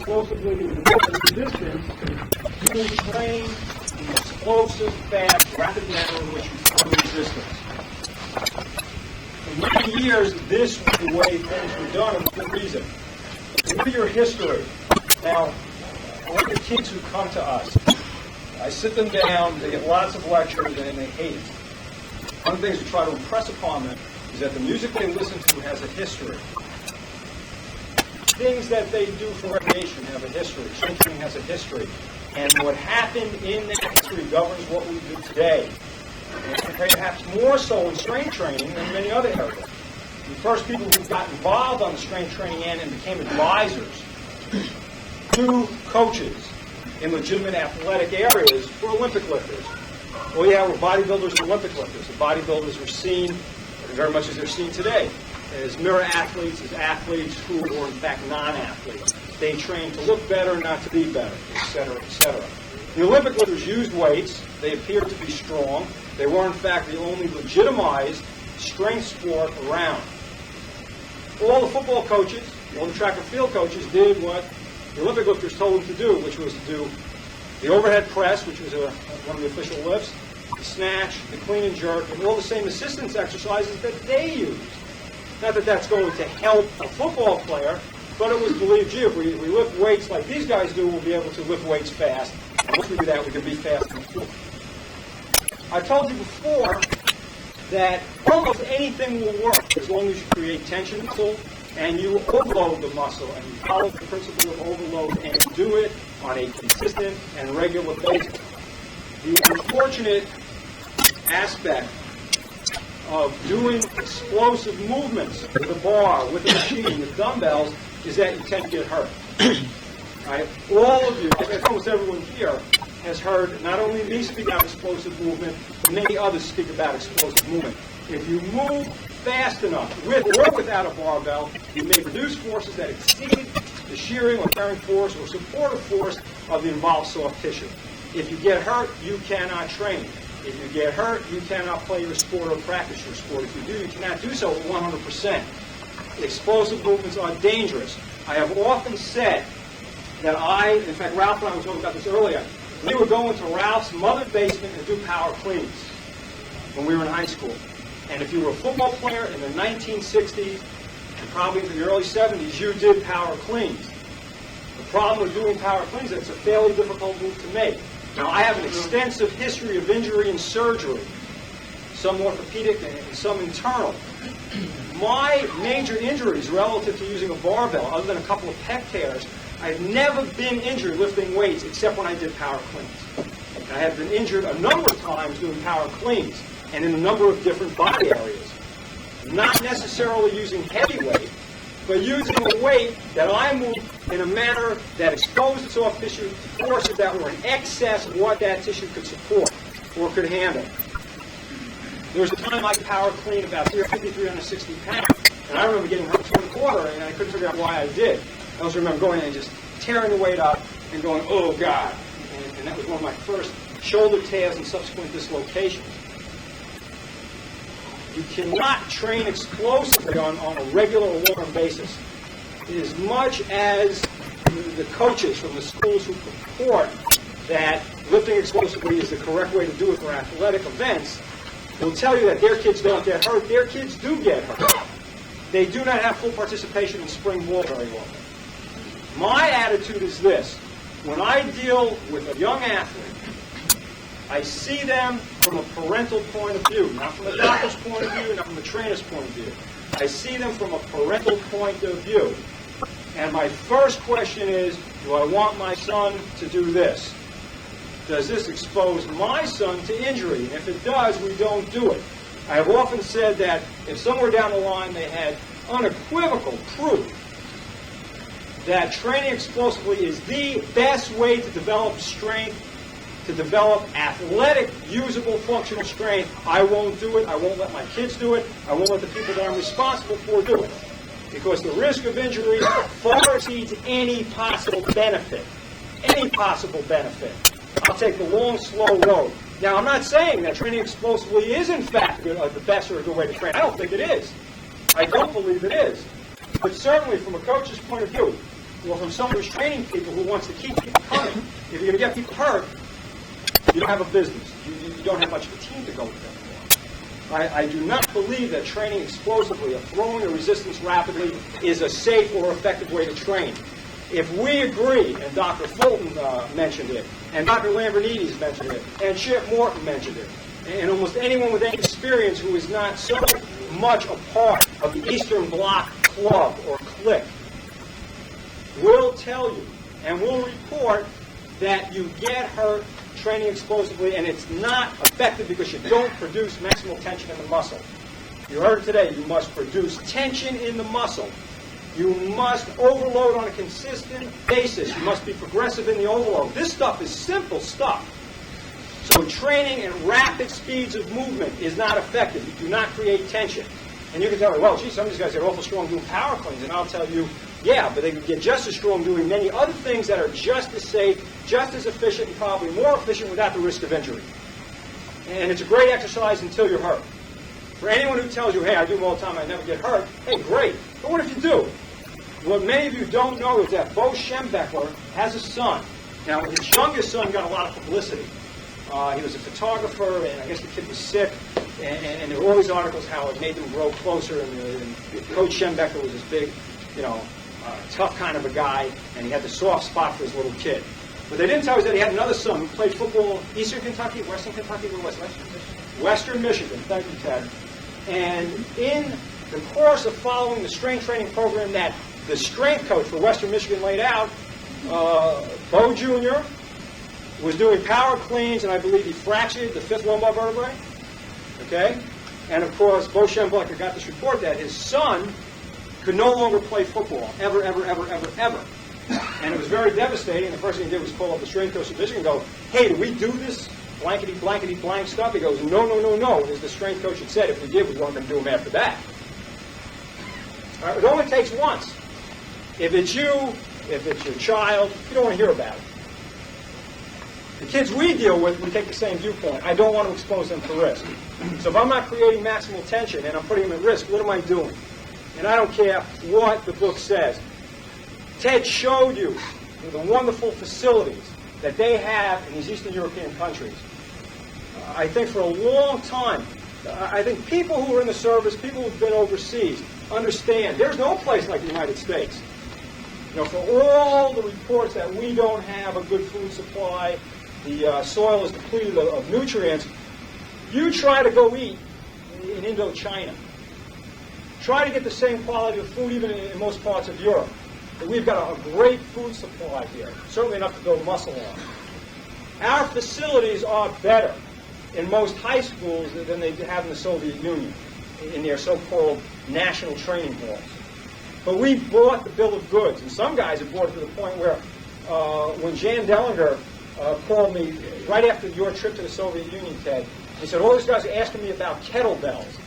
explosively resistance to train the explosive, fast, rapid manner in which you form resistance. For many years, this was the way things were done, and for good reason. Look at your history. Now, all the kids who come to us, I sit them down, they get lots of lectures, and they hate it. One of the things we try to impress upon them is that the music they listen to has a history. Things that they do for recreation have a history. Strength training has a history. And what happened in that history governs what we do today. And perhaps more so in strength training than many other areas. The first people who got involved on the strength training end and became advisors to coaches in legitimate athletic areas were Olympic lifters. Well, yeah, we're bodybuilders and Olympic lifters. The bodybuilders were seen, very much as they're seen today, as mirror athletes, as athletes who were in fact non-athletes. They trained to look better, not to be better, etc., etc. The Olympic lifters used weights. They appeared to be strong. They were in fact the only legitimized strength sport around. All the football coaches, all the track and field coaches did what the Olympic lifters told them to do, which was to do the overhead press, which was one of the official lifts, the snatch, the clean and jerk, and all the same assistance exercises that they used. Not that that's going to help a football player, but it was believed, gee, if we lift weights like these guys do, we'll be able to lift weights fast. And once we do that, we can be fast and quick. I told you before that almost anything will work as long as you create tension muscle and you overload the muscle and you follow the principle of overload and do it on a consistent and regular basis. The unfortunate aspect of doing explosive movements with a bar, with a machine, with dumbbells, is that you tend to get hurt. Right? All of you, almost everyone here, has heard not only me speak about explosive movement, but many others speak about explosive movement. If you move fast enough, with or without a barbell, you may produce forces that exceed the shearing or carrying force or supportive force of the involved soft tissue. If you get hurt, you cannot train. If you get hurt, you cannot play your sport or practice your sport. If you do, you cannot do so at 100%. Explosive movements are dangerous. I have often said that in fact, Ralph and I were talking about this earlier, we would go into Ralph's mother's basement and do power cleans when we were in high school. And if you were a football player in the 1960s and probably in the early 70s, you did power cleans. The problem with doing power cleans is it's a fairly difficult move to make. Now, I have an extensive history of injury and surgery, some orthopedic and some internal. My major injuries relative to using a barbell, other than a couple of pec tears, I've never been injured lifting weights except when I did power cleans. And I have been injured a number of times doing power cleans and in a number of different body areas. Not necessarily using heavy weight, but using a weight that I moved in a manner that exposed the soft tissue to forces that were in excess of what that tissue could support or could handle. There was a time I could power clean about 350, 360 pounds, and I remember getting hurt to a quarter, and I couldn't figure out why I did. I also remember going in and just tearing the weight up and going, oh, God. And that was one of my first shoulder tears and subsequent dislocations. You cannot train explosively on a regular or long basis. As much as the coaches from the schools who purport that lifting explosively is the correct way to do it for athletic events, will tell you that their kids don't get hurt. Their kids do get hurt. They do not have full participation in spring ball very often. My attitude is this. When I deal with a young athlete, I see them from a parental point of view, not from a doctor's point of view, not from a trainer's point of view. I see them from a parental point of view. And my first question is, do I want my son to do this? Does this expose my son to injury? And if it does, we don't do it. I have often said that if somewhere down the line they had unequivocal proof that training explosively is the best way to develop strength, to develop athletic, usable, functional strength, I won't do it. I won't let my kids do it. I won't let the people that I'm responsible for do it. Because the risk of injury far exceeds any possible benefit. Any possible benefit. I'll take the long, slow road. Now, I'm not saying that training explosively is, in fact, the best or a good way to train. I don't think it is. I don't believe it is. But certainly, from a coach's point of view, or from someone who's training people who wants to keep people coming. If you're going to get people hurt, you don't have a business. You don't have much of a team to go with anymore. I do not believe that training explosively or throwing a resistance rapidly is a safe or effective way to train. If we agree, and Dr. Fulton mentioned it, and Dr. Lambrinides mentioned it, and Chip Morton mentioned it, and almost anyone with any experience who is not so much a part of the Eastern Bloc club or clique will tell you and will report that you get hurt training explosively and it's not effective because you don't produce maximal tension in the muscle. You heard it today, you must produce tension in the muscle. You must overload on a consistent basis. You must be progressive in the overload. This stuff is simple stuff. So training at rapid speeds of movement is not effective. You do not create tension. And you can tell me, well, gee, some of these guys are awful strong doing power cleans. And I'll tell you, yeah, but they can get just as strong doing many other things that are just as safe, just as efficient, and probably more efficient without the risk of injury. And it's a great exercise until you're hurt. For anyone who tells you, hey, I do them all the time, I never get hurt, hey, great. But what if you do? What many of you don't know is that Bo Schembechler has a son. Now, his youngest son got a lot of publicity. He was a photographer, and I guess the kid was sick, and there were all these articles how it made them grow closer, and Coach Schembechler was this big, tough kind of a guy, and he had the soft spot for his little kid. What they didn't tell you is that he had another son who played football Eastern Kentucky, Western Kentucky, or Western Michigan. Thank you, Ted. And in the course of following the strength training program that the strength coach for Western Michigan laid out, Bo Jr. was doing power cleans, and I believe he fractured the fifth lumbar vertebrae. Okay? And of course, Bo Schembechler got this report that his son could no longer play football, ever. And it was very devastating. The first thing he did was call up the strength coach of Michigan and go, hey, do we do this blankety blank stuff? He goes, no. As the strength coach had said, if we did, we weren't going to do them after that. All right, it only takes once. If it's you, if it's your child, you don't want to hear about it. The kids we deal with, we take the same viewpoint. I don't want to expose them to risk. So if I'm not creating maximal tension and I'm putting them at risk, what am I doing? And I don't care what the book says. Ted showed you the wonderful facilities that they have in these Eastern European countries. I think for a long time, I think people who are in the service, people who've been overseas, understand there's no place like the United States. For all the reports that we don't have a good food supply, the soil is depleted of nutrients, you try to go eat in Indochina. Try to get the same quality of food even in most parts of Europe. We've got a great food supply here, certainly enough to build muscle on. Our facilities are better in most high schools than they have in the Soviet Union, in their so-called national training halls. But we bought the bill of goods, and some guys have bought it to the point where when Jan Dellinger called me right after your trip to the Soviet Union, Ted, he said, all these guys are asking me about kettlebells.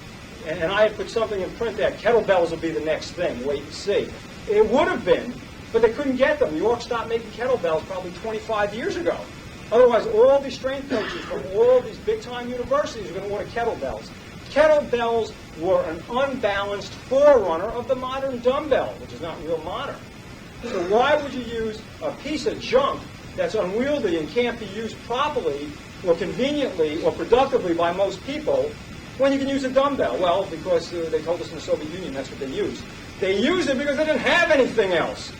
And I had put something in print that kettlebells will be the next thing, wait and see. It would have been, but they couldn't get them. New York stopped making kettlebells probably 25 years ago. Otherwise, all these strength coaches from all these big-time universities are going to order kettlebells. Kettlebells were an unbalanced forerunner of the modern dumbbell, which is not real modern. So why would you use a piece of junk that's unwieldy and can't be used properly or conveniently or productively by most people when you can use a dumbbell? Well, because they told us in the Soviet Union that's what they used. They used it because they didn't have anything else.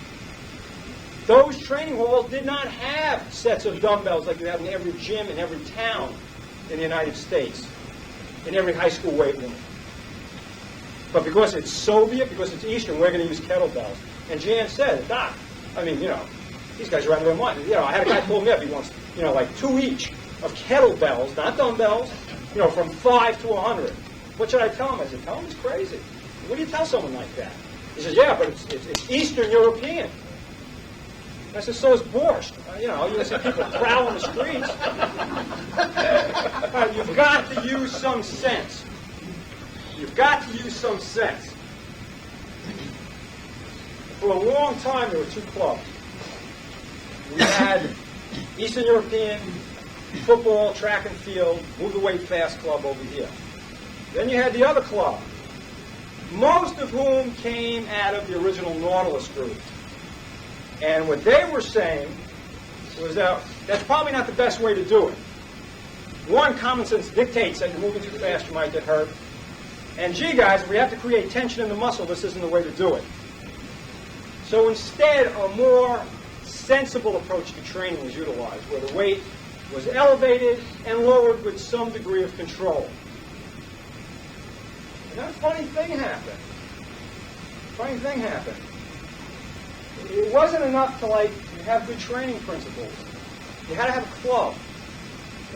Those training halls did not have sets of dumbbells like you have in every gym in every town in the United States, in every high school weight room. But because it's Soviet, because it's Eastern, we're going to use kettlebells. And Jan said, Doc, these guys are out of their mind. I had a guy pull me up. He wants, like 2 each of kettlebells, not dumbbells, from 5 to 100. What should I tell him? I said, tell him he's crazy. What do you tell someone like that? He says, yeah, but it's Eastern European. I said, so is borscht. You see people prowling the streets. You've got to use some sense. You've got to use some sense. For a long time, there were two clubs. We had Eastern European football, track and field, move the weight fast club over here. Then you had the other club, most of whom came out of the original Nautilus group. And what they were saying was that that's probably not the best way to do it. One, common sense dictates that you're moving too fast, you might get hurt. And gee, guys, if we have to create tension in the muscle, this isn't the way to do it. So instead, a more sensible approach to training was utilized, where the weight was elevated and lowered with some degree of control. And then a funny thing happened. It wasn't enough to, have good training principles. You had to have a club.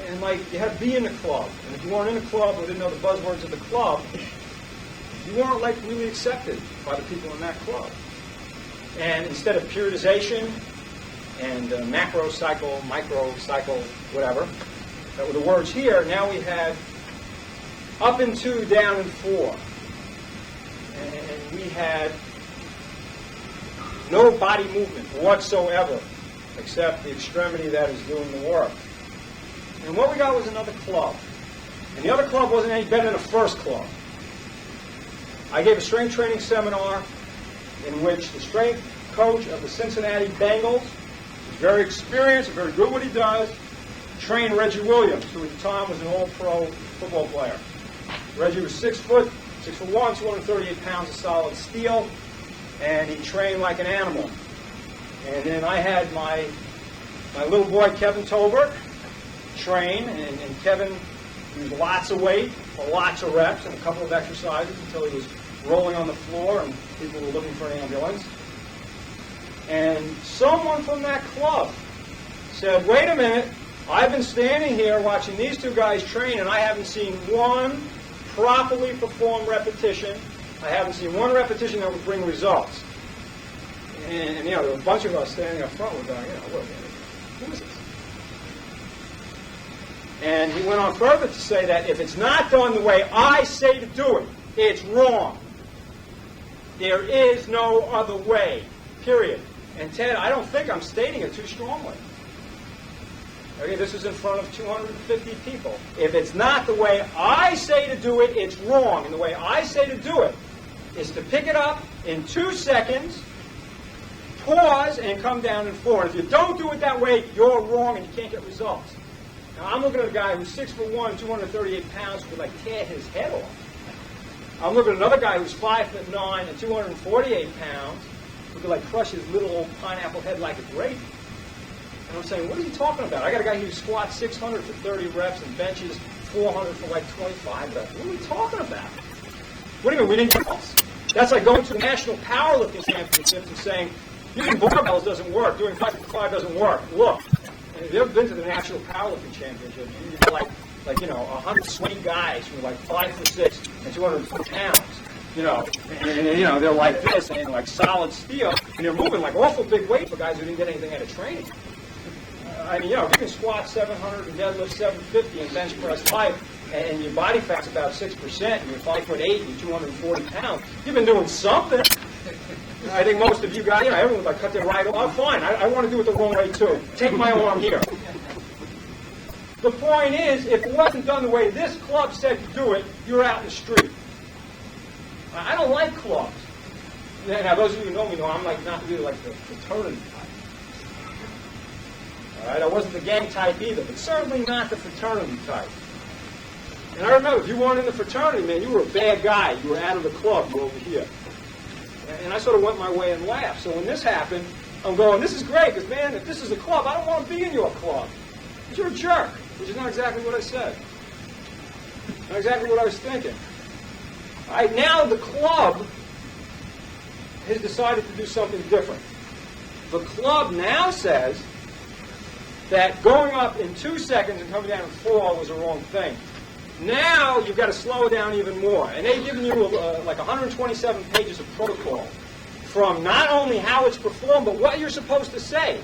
And, you had to be in the club. And if you weren't in the club or didn't know the buzzwords of the club, you weren't, really accepted by the people in that club. And instead of periodization and macro cycle, micro cycle, whatever, that were the words here, now we had up and 2, down and 4. And we had no body movement whatsoever, except the extremity that is doing the work. And what we got was another club. And the other club wasn't any better than the first club. I gave a strength training seminar in which the strength coach of the Cincinnati Bengals, who's very experienced and very good at what he does, trained Reggie Williams, who at the time was an all-pro football player. Reggie was 6 foot, 6'1", 238 pounds of solid steel, and he trained like an animal. And then I had my little boy, Kevin Tolbert, train, and Kevin used lots of weight, lots of reps, and a couple of exercises until he was rolling on the floor and people were looking for an ambulance. And someone from that club said, wait a minute, I've been standing here watching these two guys train and I haven't seen one properly performed repetition. I haven't seen one repetition that would bring results. And there were a bunch of us standing up front. We're going, who is this? And he went on further to say that if it's not done the way I say to do it, it's wrong. There is no other way, period. And Ted, I don't think I'm stating it too strongly. Okay, this is in front of 250 people. If it's not the way I say to do it, it's wrong. And the way I say to do it is to pick it up in 2 seconds, pause, and come down in 4. And if you don't do it that way, you're wrong and you can't get results. Now, I'm looking at a guy who's 6'1", 238 pounds, who could tear his head off. I'm looking at another guy who's 5'9" and 248 pounds, who could crush his little old pineapple head like a grape. And I'm saying, what are you talking about? I got a guy who squats 600 for 30 reps and benches 400 for 25 reps. What are we talking about? What do you mean we didn't get else? That's like going to the National Powerlifting Championships and saying, using barbells doesn't work, doing 5x5 doesn't work. Look, and if you've ever been to the National Powerlifting Championships, you get 100 swing guys who are 5'6" and 240 pounds. And they're like this and like solid steel, and they're moving awful big weight for guys who didn't get anything out of training. You can squat 700 and deadlift 750 and bench press 5, and your body fat's about 6%, and you're 5'8" and you're 240 pounds. You've been doing something. I think most of you guys, everyone's cut their right off. Fine, I want to do it the wrong way too. Take my arm here. The point is, if it wasn't done the way this club said to do it, you're out in the street. I don't like clubs. Now, those of you who know me know I'm not really the fraternity type. All right, I wasn't the gang type either, but certainly not the fraternity type. And I remember, if you weren't in the fraternity, man, you were a bad guy. You were out of the club. You were over here. And I sort of went my way and laughed. So when this happened, I'm going, this is great, because, man, if this is a club, I don't want to be in your club. Because you're a jerk, which is not exactly what I said. Not exactly what I was thinking. All right, now the club has decided to do something different. The club now says that going up in 2 seconds and coming down in 4 was the wrong thing. Now you've got to slow down even more. And they've given you 127 pages of protocol from not only how it's performed, but what you're supposed to say.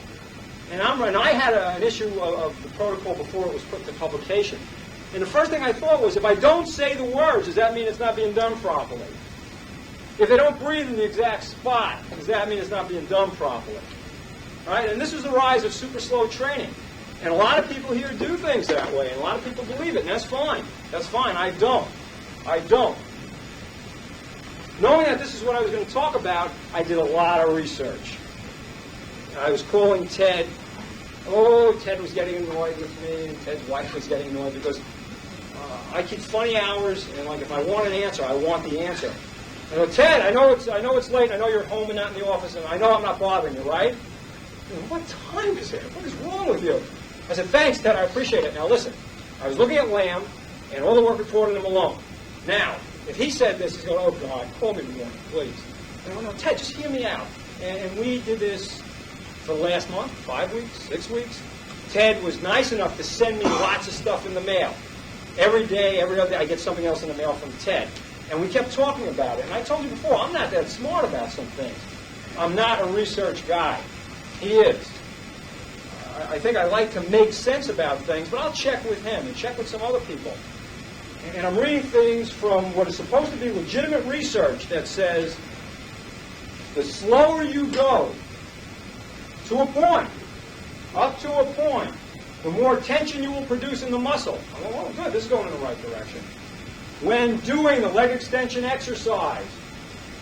And I had an issue of the protocol before it was put to publication. And the first thing I thought was, if I don't say the words, does that mean it's not being done properly? If they don't breathe in the exact spot, does that mean it's not being done properly? All right? And this is the rise of super slow training. And a lot of people here do things that way, and a lot of people believe it, and that's fine. That's fine. I don't. Knowing that this is what I was going to talk about, I did a lot of research. I was calling Ted. Oh, Ted was getting annoyed with me, and Ted's wife was getting annoyed because I keep funny hours, and like if I want an answer, I want the answer. I go, Ted, I know it's late, and I know you're home and not in the office, and I know I'm not bothering you, right? And what time is it? What is wrong with you? I said, thanks, Ted, I appreciate it. Now listen, I was looking at Lamb, and all the work reported him alone. Now, if he said this, he's going, oh God, call me in the morning, please. And I went, no, Ted, just hear me out. And we did this for the last month, 5 weeks, 6 weeks. Ted was nice enough to send me lots of stuff in the mail. Every day, every other day, I get something else in the mail from Ted. And we kept talking about it. And I told you before, I'm not that smart about some things. I'm not a research guy. He is. I think I like to make sense about things, but I'll check with him and check with some other people. And I'm reading things from what is supposed to be legitimate research that says the slower you go to a point, up to a point, the more tension you will produce in the muscle. Oh, good, this is going in the right direction. When doing the leg extension exercise,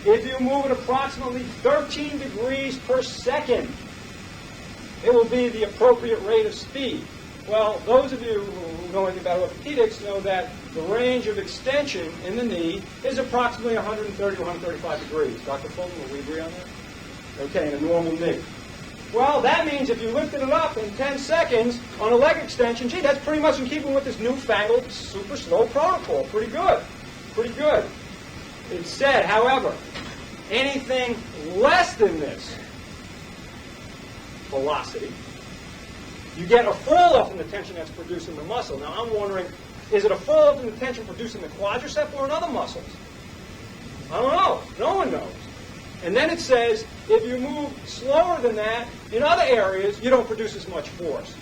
if you move at approximately 13 degrees per second, it will be the appropriate rate of speed. Well, those of you who know anything about orthopedics know that the range of extension in the knee is approximately 130 to 135 degrees. Dr. Fulton, will we agree on that? Okay, in a normal knee. Well, that means if you lifted it up in 10 seconds on a leg extension, gee, that's pretty much in keeping with this newfangled super slow protocol. Pretty good. Pretty good. It said, however, anything less than this velocity, you get a fall-off in the tension that's produced in the muscle. Now, I'm wondering, is it a fall-off in the tension produced in the quadricep or in other muscles? I don't know. No one knows. And then it says, if you move slower than that in other areas, you don't produce as much force.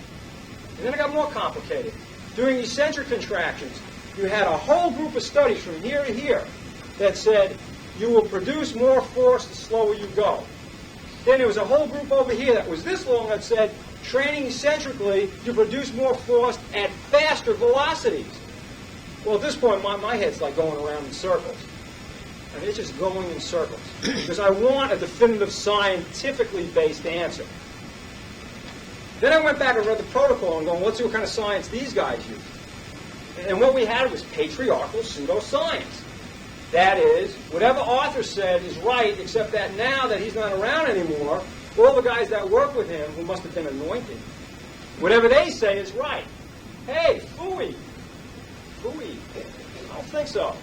And then it got more complicated. Doing eccentric contractions, you had a whole group of studies from here to here that said you will produce more force the slower you go. Then there was a whole group over here that was this long that said training eccentrically, you produce more force at faster velocities. Well, at this point, my head's like going around in circles. And it's just going in circles. Because I want a definitive scientifically based answer. Then I went back and read the protocol and going, let's see what kind of science these guys use. And what we had was patriarchal pseudoscience. That is, whatever Arthur said is right, except that now that he's not around anymore, all the guys that work with him, who must have been anointed, whatever they say is right. Hey, phooey. Phooey. I don't think so.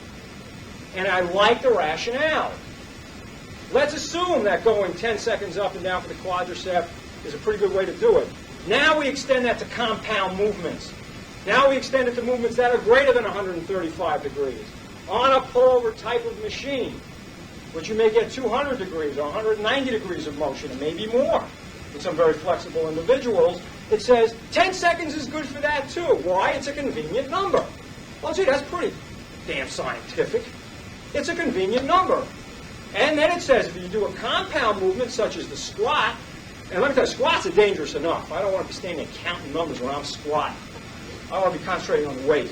And I like the rationale. Let's assume that going 10 seconds up and down for the quadricep is a pretty good way to do it. Now we extend that to compound movements. Now we extend it to movements that are greater than 135 degrees on a pullover type of machine, which you may get 200 degrees or 190 degrees of motion, and maybe more. In some very flexible individuals, it says 10 seconds is good for that too. Why? It's a convenient number. Well, gee, that's pretty damn scientific. It's a convenient number. And then it says if you do a compound movement such as the squat, and let me tell you, squats are dangerous enough. I don't want to be standing there counting numbers when I'm squatting. I want to be concentrating on the weight.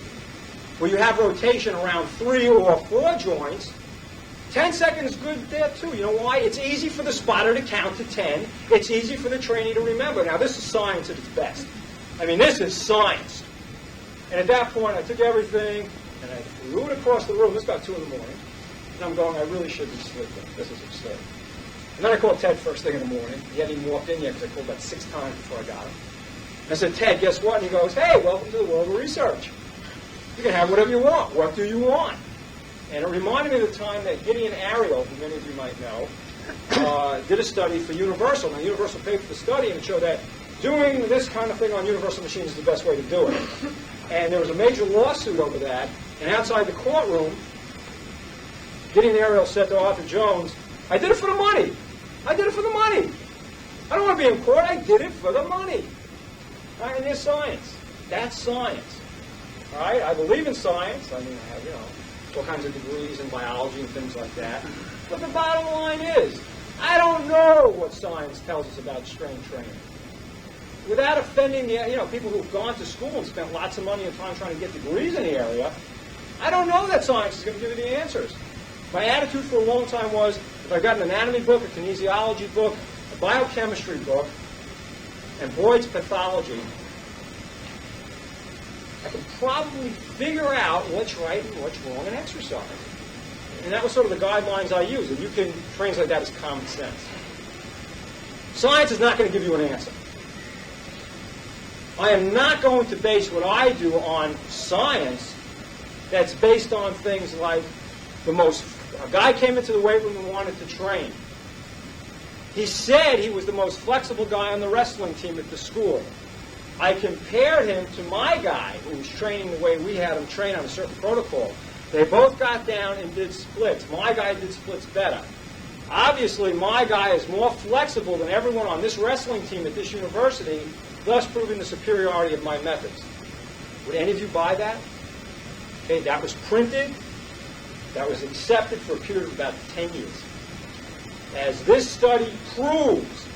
Where you have rotation around 3 or 4 joints, 10 seconds is good there too. You know why? It's easy for the spotter to count to 10. It's easy for the trainee to remember. Now, this is science at its best. I mean, this is science. And at that point, I took everything, and I threw it across the room. This is about 2 in the morning. And I'm going, I really should be sleeping. This is absurd. And then I called Ted first thing in the morning. He hadn't even walked in yet because I called about 6 times before I got him. I said, Ted, guess what? And he goes, hey, welcome to the world of research. You can have whatever you want. What do you want? And it reminded me of the time that Gideon Ariel, who many of you might know, did a study for Universal. Now, Universal paid for the study and it showed that doing this kind of thing on Universal machines is the best way to do it. And there was a major lawsuit over that. And outside the courtroom, Gideon Ariel said to Arthur Jones, I did it for the money. I did it for the money. I don't want to be in court. I did it for the money. All right, and there's science. That's science. All right, I believe in science. I mean, I have, all kinds of degrees in biology and things like that. But the bottom line is, I don't know what science tells us about strength training. Without offending the, people who've gone to school and spent lots of money and time trying to get degrees in the area, I don't know that science is going to give you the answers. My attitude for a long time was, if I got an anatomy book, a kinesiology book, a biochemistry book, and Boyd's pathology, I can probably figure out what's right and what's wrong in exercise. And that was sort of the guidelines I use, and you can translate that as common sense. Science is not going to give you an answer. I am not going to base what I do on science that's based on things like a guy came into the weight room and wanted to train. He said he was the most flexible guy on the wrestling team at the school. I compared him to my guy who was training the way we had him train on a certain protocol. They both got down and did splits. My guy did splits better. Obviously, my guy is more flexible than everyone on this wrestling team at this university, thus proving the superiority of my methods. Would any of you buy that? Okay, that was printed. That was accepted for a period of about 10 years. As this study proves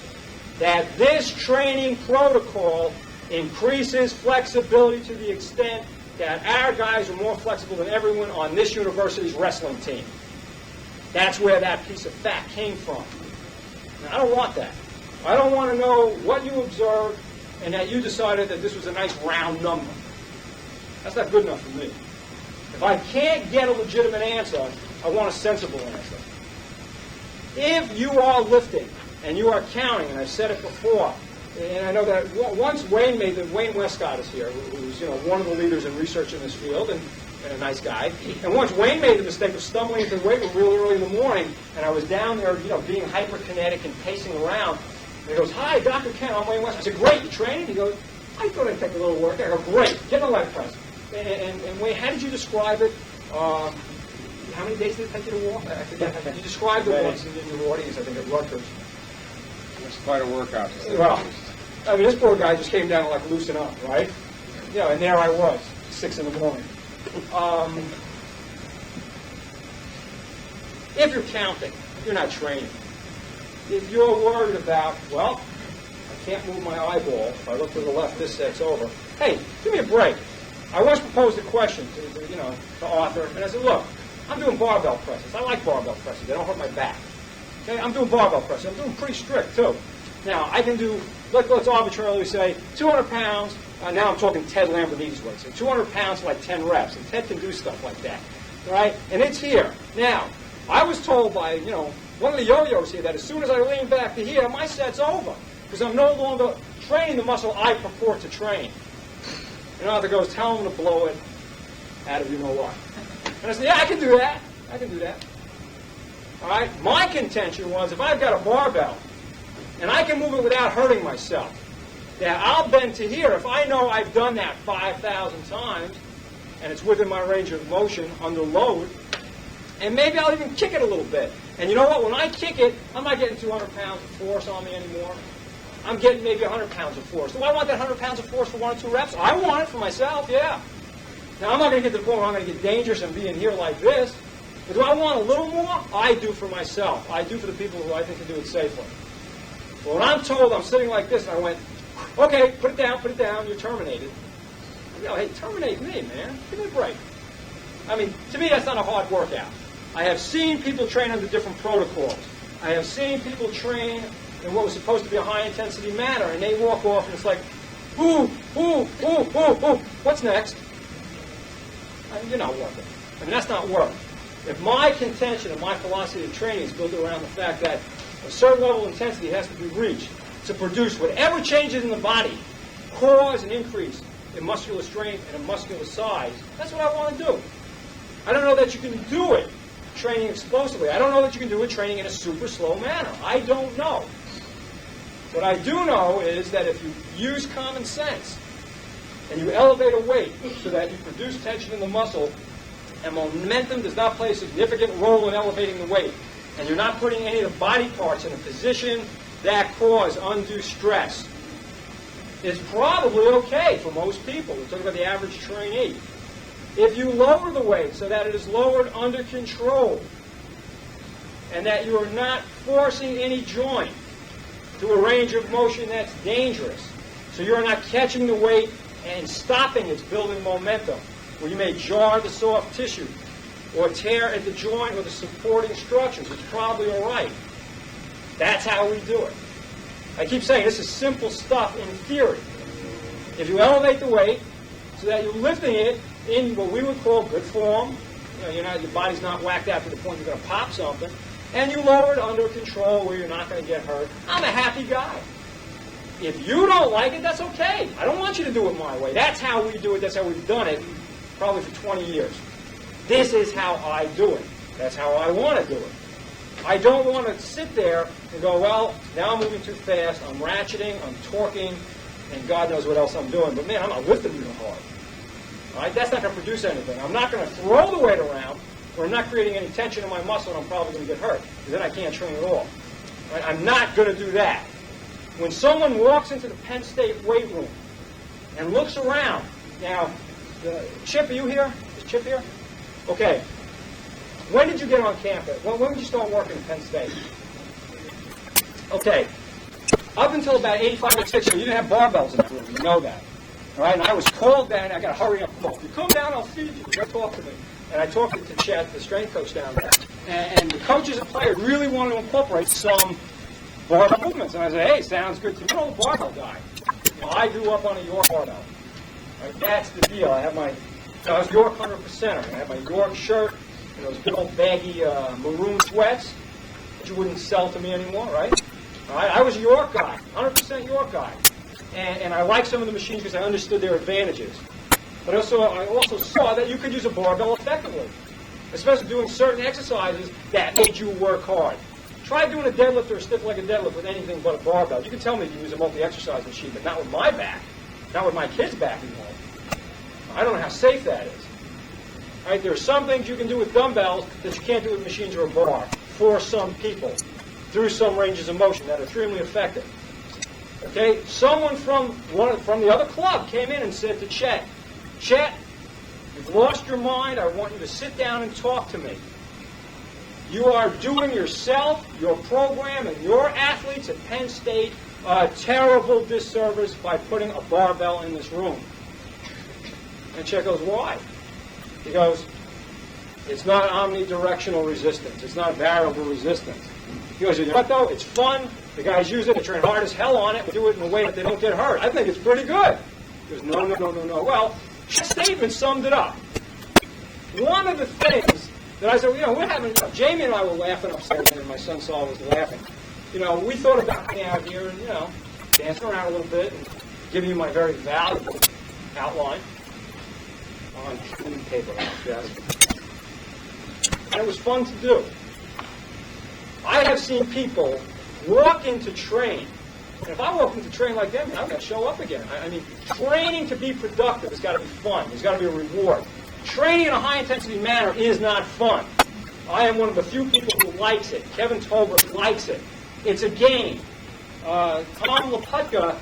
that this training protocol increases flexibility to the extent that our guys are more flexible than everyone on this university's wrestling team. That's where that piece of fact came from. Now, I don't want that. I don't want to know what you observed and that you decided that this was a nice round number. That's not good enough for me. If I can't get a legitimate answer, I want a sensible answer. If you are lifting and you are counting, and I've said it before, and I know that once Wayne Westcott is here, who's one of the leaders in research in this field, and a nice guy. And once Wayne made the mistake of stumbling into the weight room really early in the morning, and I was down there, being hyperkinetic and pacing around. And he goes, "Hi, Dr. Ken, I'm Wayne Westcott." I said, "Great, you training?" He goes, "I thought I'd take a little work." I go, "Great, get in the leg press." And Wayne, how did you describe it? How many days did it take you to walk? I forget. You described it once in your audience, I think, at Rutgers. It's quite a workout. Well, I mean, this poor guy just came down to loosen up, right? And there I was, 6 in the morning. If you're counting, if you're not training, if you're worried about, well, I can't move my eyeball. If I look to the left, this set's over. Hey, give me a break. I once proposed a question to the author, and I said, look, I'm doing barbell presses. I like barbell presses. They don't hurt my back. Okay, I'm doing barbell presses. I'm doing pretty strict, too. Now, I can do, let's arbitrarily say, 200 pounds. Now I'm talking Ted Lamborghini's weight. So 200 pounds for like 10 reps. And Ted can do stuff like that. Right? And it's here. Now, I was told by, one of the yo-yos here that as soon as I lean back to here, my set's over. Because I'm no longer training the muscle I purport to train. And the author goes, tell him to blow it out of you-know-what. And I said, yeah, I can do that. I can do that. All right? My contention was if I've got a barbell, and I can move it without hurting myself, that I'll bend to here. If I know I've done that 5,000 times, and it's within my range of motion under load, and maybe I'll even kick it a little bit. And you know what? When I kick it, I'm not getting 200 pounds of force on me anymore. I'm getting maybe 100 pounds of force. Do I want that 100 pounds of force for 1 or 2 reps? I want it for myself, yeah. Now, I'm not going to get to the point where I'm going to get dangerous and be in here like this. But do I want a little more? I do for myself. I do for the people who I think can do it safely. But when I'm told I'm sitting like this, and I went, okay, put it down, you're terminated. Hey, terminate me, man. Give me a break. I mean, to me, that's not a hard workout. I have seen people train under different protocols. I have seen people train in what was supposed to be a high-intensity manner, and they walk off, and it's like, ooh, what's next? You're not working. I mean, that's not work. If my contention and my philosophy of training is built around the fact that a certain level of intensity has to be reached to produce whatever changes in the body cause an increase in muscular strength and in muscular size, that's what I want to do. I don't know that you can do it training explosively. I don't know that you can do it training in a super slow manner. I don't know. What I do know is that if you use common sense and you elevate a weight so that you produce tension in the muscle, and momentum does not play a significant role in elevating the weight, and you're not putting any of the body parts in a position that cause undue stress, it's probably okay for most people. We're talking about the average trainee. If you lower the weight so that it is lowered under control, and that you are not forcing any joint to a range of motion that's dangerous, so you're not catching the weight and stopping its building momentum, where you may jar the soft tissue or tear at the joint or the supporting structures, it's probably all right. That's how we do it. I keep saying this is simple stuff in theory. If you elevate the weight so that you're lifting it in what we would call good form, your body's not whacked out to the point you're going to pop something, and you lower it under control where you're not going to get hurt, I'm a happy guy. If you don't like it, that's okay. I don't want you to do it my way. That's how we do it. That's how we've done it probably for 20 years. This is how I do it. That's how I want to do it. I don't want to sit there and go, well, now I'm moving too fast, I'm ratcheting, I'm torquing, and God knows what else I'm doing. But man, I'm not lifting real hard. All right? That's not going to produce anything. I'm not going to throw the weight around, or I'm not creating any tension in my muscle, and I'm probably going to get hurt, because then I can't train at all. All right? I'm not going to do that. When someone walks into the Penn State weight room and looks around, now, Chip, are you here? Is Chip here? Okay. When did you get on campus? When did you start working at Penn State? Okay. Up until about 85 or 86, you didn't have barbells in the room. You know that. All right? And I was called down. I got to hurry up. If you come down, I'll feed you. Go talk to me. And I talked to Chet, the strength coach down there. And the coaches and players really wanted to incorporate some barbell movements. And I said, hey, sounds good to me. I'm a barbell guy. I grew up on a York barbell. Right? That's the deal. I was York 100%er. I had my York shirt and those big old baggy maroon sweats that you wouldn't sell to me anymore, right? All right? I was a York guy, 100% York guy. And I liked some of the machines because I understood their advantages. But I also saw that you could use a barbell effectively, especially doing certain exercises that made you work hard. Try doing a deadlift or a stiff-legged deadlift with anything but a barbell. You can tell me you use a multi-exercise machine, but not with my back, not with my kids' back involved. I don't know how safe that is. All right, there are some things you can do with dumbbells that you can't do with machines or a bar for some people through some ranges of motion that are extremely effective. Okay, someone from the other club came in and said to Chet, you've lost your mind. I want you to sit down and talk to me. You are doing yourself, your program, and your athletes at Penn State a terrible disservice by putting a barbell in this room. And Chet goes, why? He goes, it's not omnidirectional resistance. It's not variable resistance. He goes, you know what, though? It's fun. The guys use it. They train hard as hell on it. We do it in a way that they don't get hurt. I think it's pretty good. He goes, no. Well, Chet's statement summed it up. One of the things that I said, we're having, Jamie and I were laughing upstairs, and my son Saul was laughing. We thought about getting out here and, dancing around a little bit and giving you my very valuable outline on clean paper. And it was fun to do. I have seen people walk in to train. And if I walk in to train like them, I'm going to show up again. I mean, training to be productive has got to be fun. There's got to be a reward. Training in a high-intensity manner is not fun. I am one of the few people who likes it. Kevin Tolbert likes it. It's a game. Tom Laputka,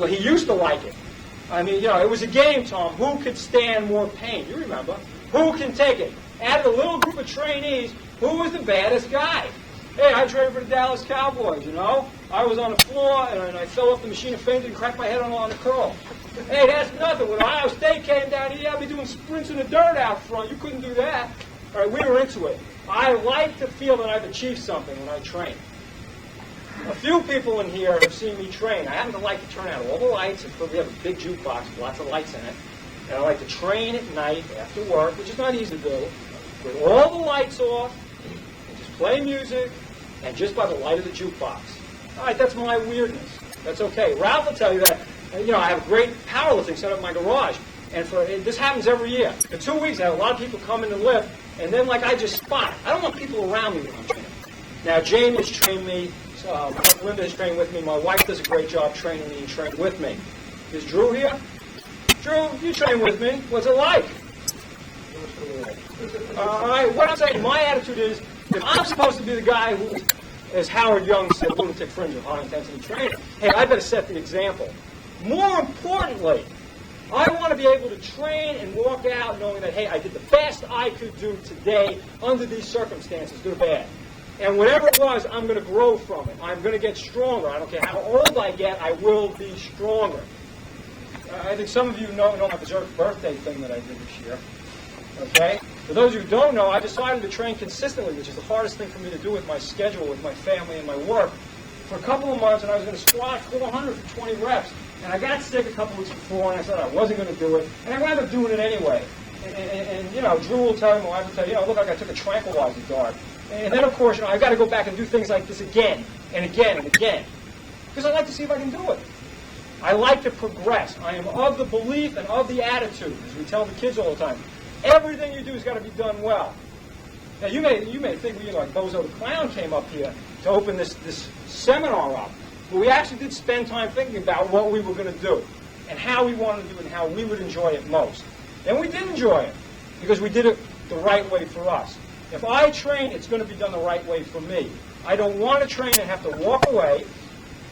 he used to like it. I mean, it was a game, Tom. Who could stand more pain? You remember. Who can take it? Out of the little group of trainees, who was the baddest guy? Hey, I trained for the Dallas Cowboys, I was on the floor, and I fell off the machine and fainted and cracked my head on the curl. Hey, that's nothing. When Ohio State came down here, I'd be doing sprints in the dirt out front. You couldn't do that. All right, we were into it. I like to feel that I've achieved something when I train. A few people in here have seen me train. I happen to like to turn out all the lights. We have a big jukebox with lots of lights in it. And I like to train at night after work, which is not easy to do, with all the lights off, and just play music, and just by the light of the jukebox. All right, that's my weirdness. That's okay. Ralph will tell you that, I have a great powerlifting set up in my garage. And this happens every year. In 2 weeks, I have a lot of people come in to lift, and then, I just spot. I don't want people around me when I'm training. Now, Jamie has trained me. Linda has trained with me. My wife does a great job training me and training with me. Is Drew here? Drew, you train with me. What's it like? All right, what I'm saying, my attitude is, if I'm supposed to be the guy who, as Howard Young said, lunatic fringe of high-intensity training, hey, I better set the example. More importantly, I want to be able to train and walk out knowing that, hey, I did the best I could do today under these circumstances, good or bad. And whatever it was, I'm going to grow from it. I'm going to get stronger. I don't care how old I get, I will be stronger. I think some of you know my berserk birthday thing that I did this year. Okay? For those of you who don't know, I decided to train consistently, which is the hardest thing for me to do with my schedule, with my family, and my work, for a couple of months, and I was going to squat 400 for 20 reps. And I got sick a couple weeks before, and I said I wasn't going to do it. And I wound up doing it anyway. And Drew will tell you, my wife will tell you, look like I took a tranquilizer dart. And then, of course, I've got to go back and do things like this again and again and again. Because I like to see if I can do it. I like to progress. I am of the belief and of the attitude, as we tell the kids all the time. Everything you do has got to be done well. Now, you may think, like Bozo the Clown came up here to open this seminar up. But we actually did spend time thinking about what we were going to do and how we wanted to do it and how we would enjoy it most. And we did enjoy it because we did it the right way for us. If I train, it's going to be done the right way for me. I don't want to train and have to walk away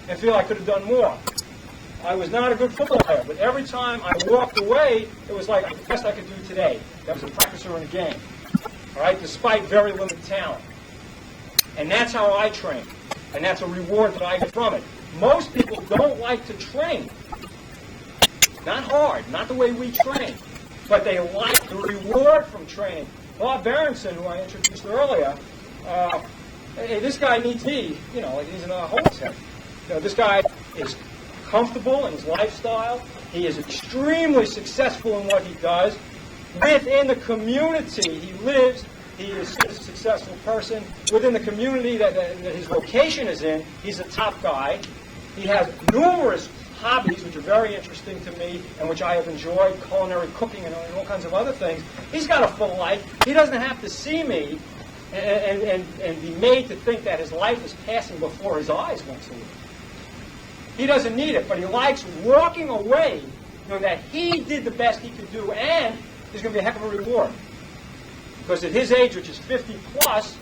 and feel I could have done more. I was not a good football player, but every time I walked away, it was like the best I could do today. That was a practice or in a game. All right, despite very limited talent. And that's how I train. And that's a reward that I get from it. Most people don't like to train. Not hard, not the way we train. But they like the reward from training. Bob Berenson, who I introduced earlier, hey, this guy needs he's in a homeless head. This guy is comfortable in his lifestyle. He is extremely successful in what he does. Within the community he lives, he is a successful person. Within the community that his vocation is in, he's a top guy. He has numerous hobbies, which are very interesting to me and which I have enjoyed, culinary cooking and all kinds of other things. He's got a full life. He doesn't have to see me and be made to think that his life is passing before his eyes once a week. He doesn't need it, but he likes walking away knowing that he did the best he could do, and there's going to be a heck of a reward. Because at his age, which is 50 plus,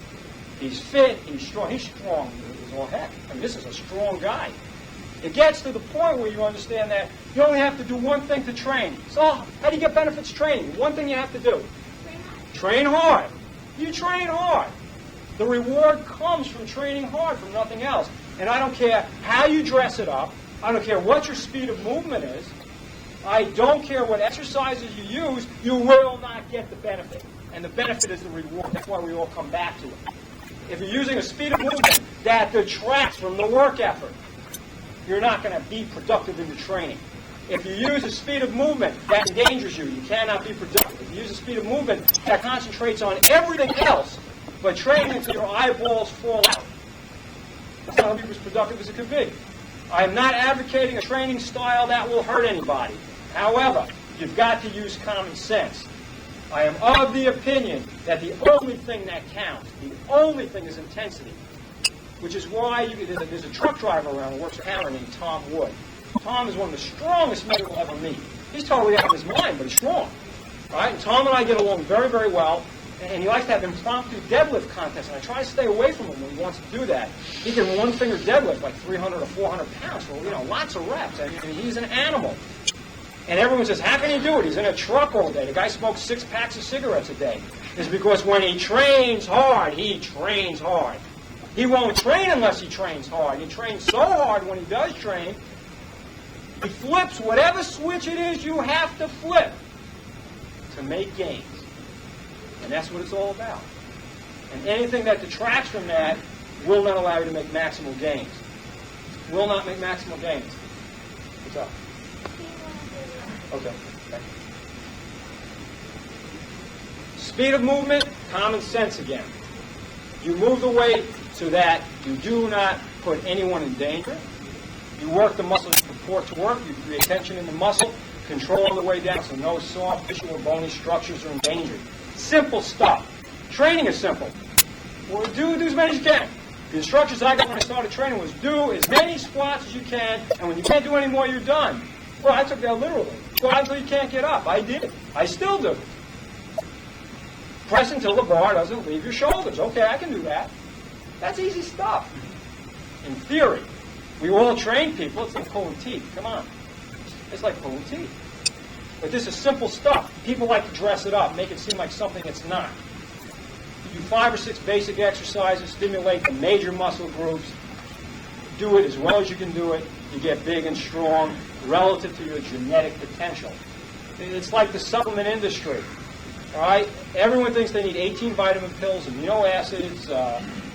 he's fit, he's strong. He's strong as all heck. I mean, this is a strong guy. It gets to the point where you understand that you only have to do one thing to train. So how do you get benefits training? One thing you have to do. Train hard. You train hard. The reward comes from training hard, from nothing else. And I don't care how you dress it up. I don't care what your speed of movement is. I don't care what exercises you use. You will not get the benefit. And the benefit is the reward. That's why we all come back to it. If you're using a speed of movement that detracts from the work effort, you're not going to be productive in your training. If you use a speed of movement that endangers you, you cannot be productive. If you use a speed of movement that concentrates on everything else, but training until your eyeballs fall out, that's not going to be as productive as it could be. I am not advocating a training style that will hurt anybody. However, you've got to use common sense. I am of the opinion that the only thing that counts, the only thing is intensity, which is why there's a truck driver around who works at Hammer named Tom Wood. Tom is one of the strongest men you'll ever meet. He's totally out of his mind, but he's strong. All right? And Tom and I get along very, very well, and he likes to have impromptu deadlift contests, and I try to stay away from him when he wants to do that. He can one-finger deadlift like 300 or 400 pounds for, lots of reps. I mean, he's an animal. And everyone says, how can he do it? He's in a truck all day. The guy smokes 6 packs of cigarettes a day. It's because when he trains hard, he trains hard. He won't train unless he trains hard. He trains so hard when he does train, he flips whatever switch it is you have to flip to make gains. And that's what it's all about. And anything that detracts from that will not allow you to make maximal gains. Will not make maximal gains. What's up? Okay. Speed of movement, common sense again. You move the weight so that you do not put anyone in danger. You work the muscles you purport to work. You create tension in the muscle, control the way down so no soft tissue or bony structures are endangered. Simple stuff. Training is simple. Well, do as many as you can. The instructions I got when I started training was do as many squats as you can, and when you can't do any more, you're done. Well, I took that literally. Squat until you can't get up. I did. I still do. Press until the bar doesn't leave your shoulders. Okay, I can do that. That's easy stuff. In theory. We all train people. It's like pulling teeth. Come on. It's like pulling teeth. But this is simple stuff. People like to dress it up, make it seem like something it's not. You do 5 or 6 basic exercises, stimulate the major muscle groups. Do it as well as you can do it. You get big and strong relative to your genetic potential. It's like the supplement industry. All right? Everyone thinks they need 18 vitamin pills, amino acids,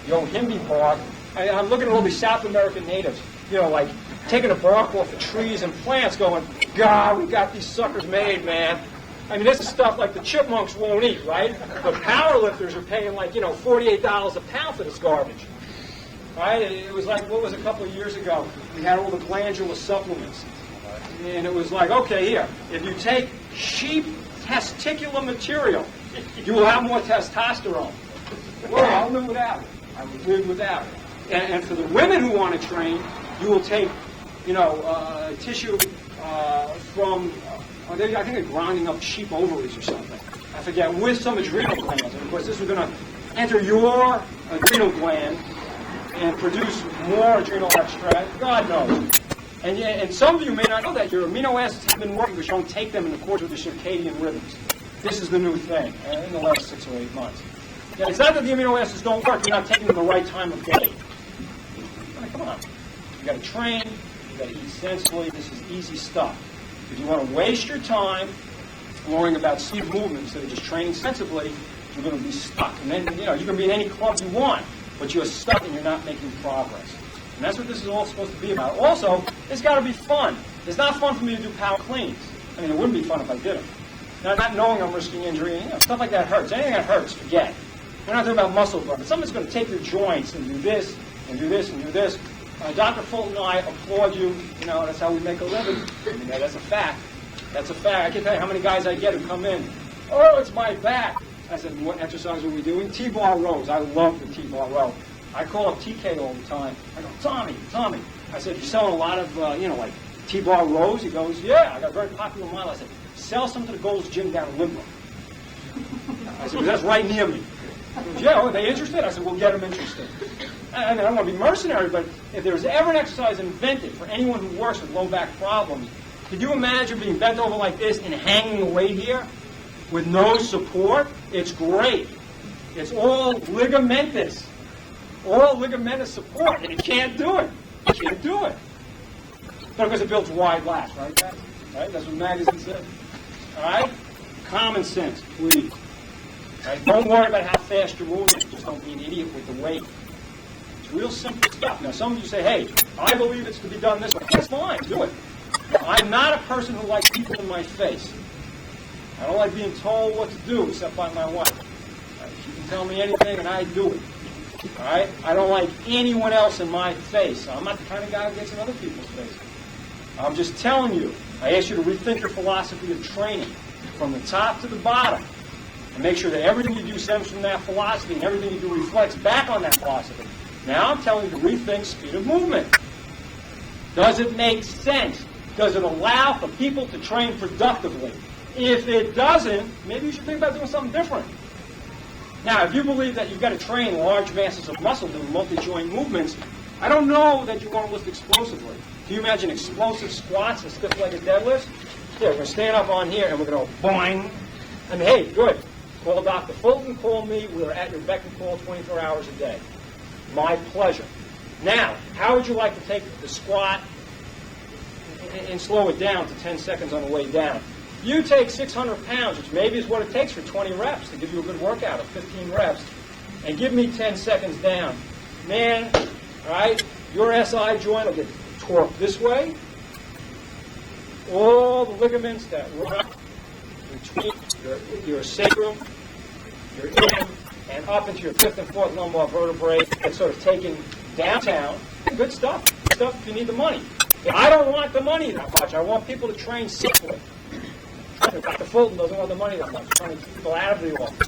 yohimbe bark. I'm looking at all these South American natives, like taking the bark off the trees and plants going, God, we got these suckers made, man. I mean, this is stuff like the chipmunks won't eat, right? But power lifters are paying like, $48 a pound for this garbage. Right? It was like, what was a couple of years ago? We had all the glandular supplements. And it was like, okay, here, if you take sheep testicular material, you will have more testosterone. Well, I'll live without it. I will live without it. And for the women who want to train, you will take, tissue from, I think they're grinding up sheep ovaries or something. I forget, with some adrenal glands. And of course, this is going to enter your adrenal gland and produce more adrenal extract. God knows. And some of you may not know that your amino acids have been working, but you don't take them in accordance with your circadian rhythms. This is the new thing in the last 6 or 8 months. Yeah, it's not that the amino acids don't work, you're not taking them the right time of day. I mean, come on. You got to train, you got to eat sensibly. This is easy stuff. If you want to waste your time worrying about speed movement instead of just training sensibly, you're going to be stuck. And then, you can be in any club you want, but you're stuck and you're not making progress. And that's what this is all supposed to be about. Also, it's got to be fun. It's not fun for me to do power cleans. I mean, it wouldn't be fun if I did them. Now, not knowing I'm risking injury, stuff like that hurts. Anything that hurts, forget. We're not talking about muscle growth. But something's going to take your joints and do this, and do this, and do this. Dr. Fulton and I applaud you. That's how we make a living. I mean, that's a fact. That's a fact. I can tell you how many guys I get who come in. Oh, it's my back. I said, what exercise are we doing? T-bar rows. I love the T-bar row. I call up TK all the time. I go, Tommy. I said, you're selling a lot of, like T-bar rows? He goes, yeah, I got a very popular model. I said, sell some to the Gold's Gym down in Limbo. I said, that's right near me. He goes, yeah, are they interested? I said, we'll get them interested. I don't want to be mercenary, but if there was ever an exercise invented for anyone who works with low back problems, could you imagine being bent over like this and hanging a weight here with no support? It's great. It's all ligamentous. All ligamentous support, and you can't do it. You can't do it. But because it builds wide lasts, right, guys? Right? That's what magazine said. All right? Common sense, please. All right? Don't worry about how fast you're moving. Just don't be an idiot with the weight. It's real simple stuff. Now, some of you say, hey, I believe it's to be done this way. That's fine. Do it. I'm not a person who likes people in my face. I don't like being told what to do except by my wife. Right? She can tell me anything, and I do it. All right? I don't like anyone else in my face. I'm not the kind of guy who gets in other people's face. I'm just telling you. I ask you to rethink your philosophy of training from the top to the bottom and make sure that everything you do stems from that philosophy and everything you do reflects back on that philosophy. Now I'm telling you to rethink speed of movement. Does it make sense? Does it allow for people to train productively? If it doesn't, maybe you should think about doing something different. Now, if you believe that you've got to train large masses of muscle doing multi-joint movements, I don't know that you want to lift explosively. Can you imagine explosive squats and stiff-legged deadlifts? Yeah, we're going to stand up on here and we're going to boing. I mean, hey, good. Call Dr. Fulton, call me. We're at your beck and call 24 hours a day. My pleasure. Now, how would you like to take the squat and slow it down to 10 seconds on the way down? You take 600 pounds, which maybe is what it takes for 20 reps to give you a good workout of 15 reps, and give me 10 seconds down. Man, all right, your SI joint will get torqued this way. All the ligaments that run between your sacrum, your in, and up into your fifth and fourth lumbar vertebrae, it's sort of taken downtown. Good stuff. Good stuff if you need the money. I don't want the money that much. I want people to train safely. Dr. Fulton doesn't want the money that much. He's trying to keep people out of the office.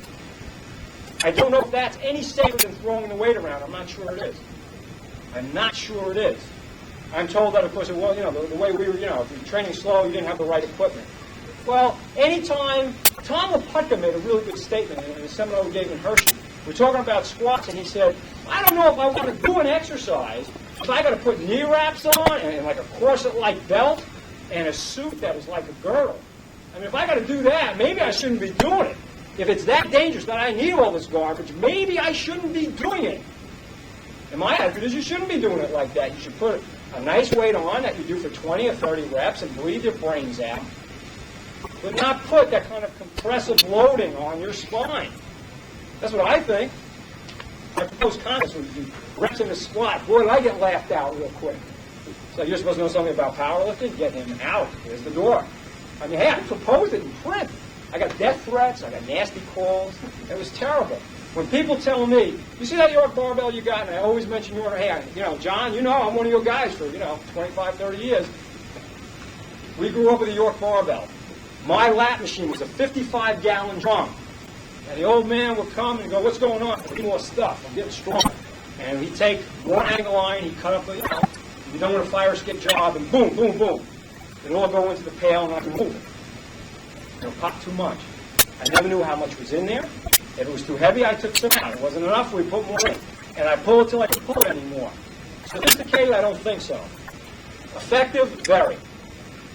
I don't know if that's any safer than throwing the weight around. I'm not sure it is. I'm not sure it is. I'm told that, of course, it was, the way we were, if you're training slow, you didn't have the right equipment. Well, anytime, Tom Laputka made a really good statement in a seminar we gave in Hershey. We're talking about squats, and he said, I don't know if I want to do an exercise if I got to put knee wraps on and like a corset-like belt and a suit that was like a girdle. I mean, if I got to do that, maybe I shouldn't be doing it. If it's that dangerous that I need all this garbage, maybe I shouldn't be doing it. And my attitude is you shouldn't be doing it like that. You should put a nice weight on that you do for 20 or 30 reps and breathe your brains out. But not put that kind of compressive loading on your spine. That's what I think. My proposed contest would be reps in a squat. Boy, did I get laughed out real quick. So you're supposed to know something about powerlifting? Get him out. Here's the door. I mean, hey, I proposed it in print. I got death threats. I got nasty calls. It was terrible. When people tell me, you see that York barbell you got? And I always mention York. Hey, John, I'm one of your guys for, 25, 30 years. We grew up with a York barbell. My lat machine was a 55-gallon drum. And the old man would come and go, what's going on? I need more stuff. I'm getting stronger. And he'd take one angle line, he'd cut up, you're done with a fire escape job, and boom, boom, boom. It'd all go into the pail, and I could move it. Pop too much. I never knew how much was in there. If it was too heavy, I took some out. It wasn't enough, we put more in. And I pull it till I couldn't pull it anymore. Sophisticated, I don't think so. Effective, very.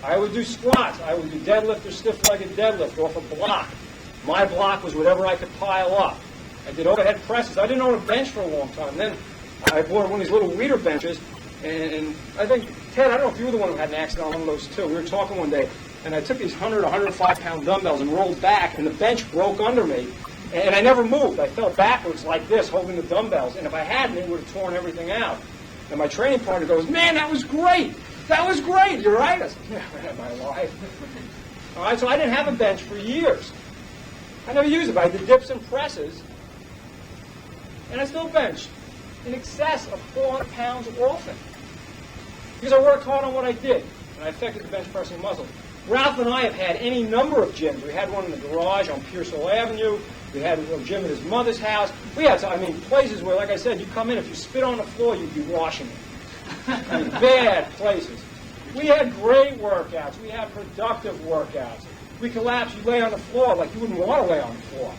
I would do squats. I would do deadlift or stiff-legged deadlift off a block. My block was whatever I could pile up. I did overhead presses. I didn't own a bench for a long time. Then I bought one of these little weeder benches, and I think, Ted, I don't know if you were the one who had an accident on one of those too. We were talking one day, and I took these 100, 105-pound dumbbells and rolled back, and the bench broke under me, and I never moved. I fell backwards like this, holding the dumbbells, and if I hadn't, it would have torn everything out. And my training partner goes, man, that was great. That was great. You're right. I said, yeah, right, my life. All right, so I didn't have a bench for years. I never used it, but I did dips and presses, and I still benched in excess of 400 pounds often. Because I worked hard on what I did, and I affected the bench pressing muscle. Ralph and I have had any number of gyms. We had one in the garage on Pearsall Avenue. We had a gym at his mother's house. We had, places where, like I said, you come in, if you spit on the floor, you'd be washing it. I mean, bad places. We had great workouts. We had productive workouts. We collapsed, you lay on the floor like you wouldn't want to lay on the floor.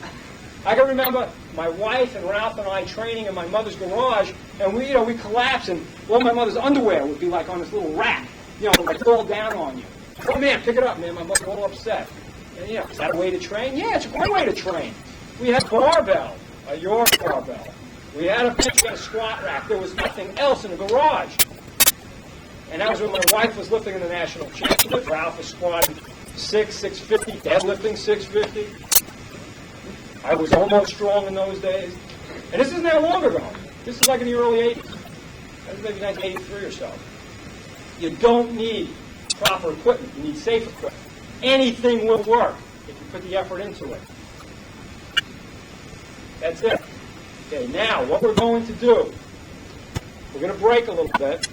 I can remember my wife and Ralph and I training in my mother's garage, and we collapsed, and all my mother's underwear would be like on this little rack, like fall down on you. Oh man, pick it up, man. My mother's all upset. And, is that a way to train? Yeah, it's a great way to train. We had barbell, a York barbell. We had a bench and a squat rack. There was nothing else in the garage. And that was when my wife was lifting in the national championship. Ralph was squatting 650, deadlifting 650. I was almost strong in those days. And this isn't that long ago. This is like in the early 80s. That was maybe 1983 or so. You don't need proper equipment. You need safe equipment. Anything will work if you put the effort into it. That's it. Okay, now what we're going to do, we're going to break a little bit.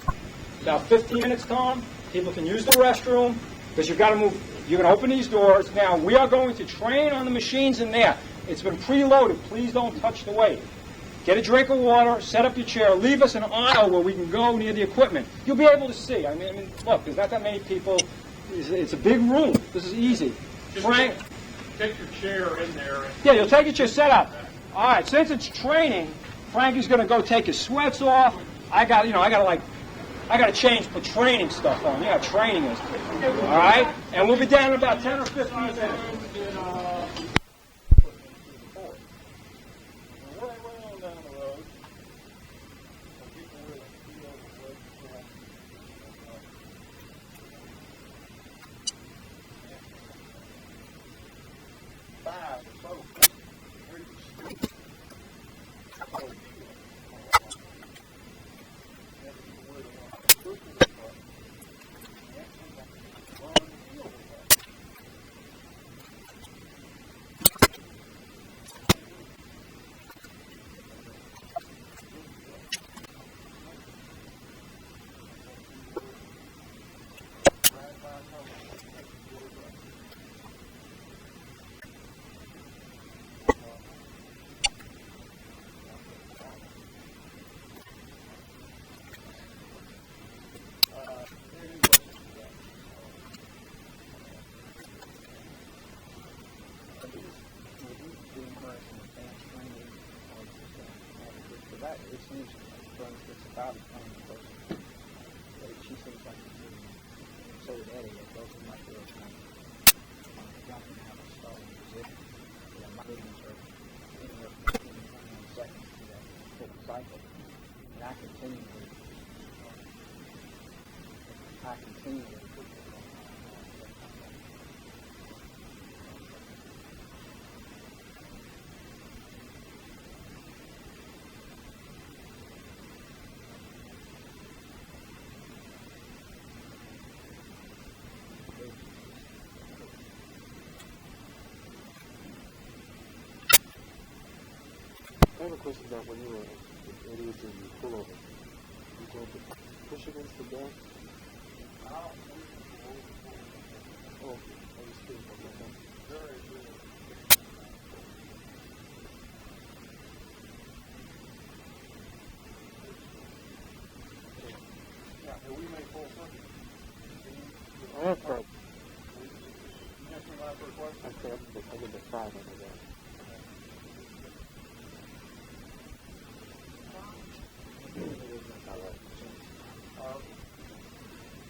About 15 minutes, Tom. People can use the restroom because you've got to move. You're going to open these doors. Now, we are going to train on the machines in there. It's been preloaded. Please don't touch the weight. Get a drink of water, set up your chair, leave us an aisle where we can go near the equipment. You'll be able to see. I mean, look, there's not that many people. It's a big room. This is easy. Frank, Take your chair in there. yeah, you'll take it your setup. All right, since it's training, Frankie's going to go take his sweats off. I got to change, put training stuff on. Yeah, training is. All right, and we'll be down in about 10 or 15 minutes. It seems it's about a plain person. She seems like a good one. So did Eddie. They both of my girls jump and have a starting position. My movements are anywhere from 15 to 21 seconds to that full cycle. And I continually I have a question about when you were doing the pullover. You going to push against the back? Oh, I was kidding about that. Very good. Yeah, and we may full circuit. I have tried. You asked me my first question? I did the 5 under that.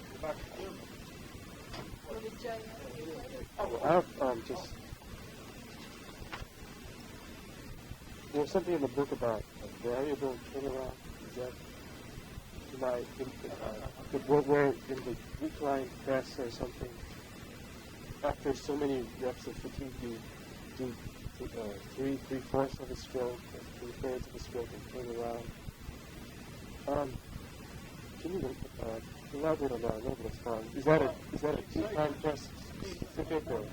Go back to clear. I have just there's something in the book about a variable turnaround. Is that where in the recline press or something? After so many reps of fatigue, you do 3/4 of a stroke, or 3/3 of a stroke, and turn around. Can you elaborate on that? I know that's fine. Is that a two-time press specific or?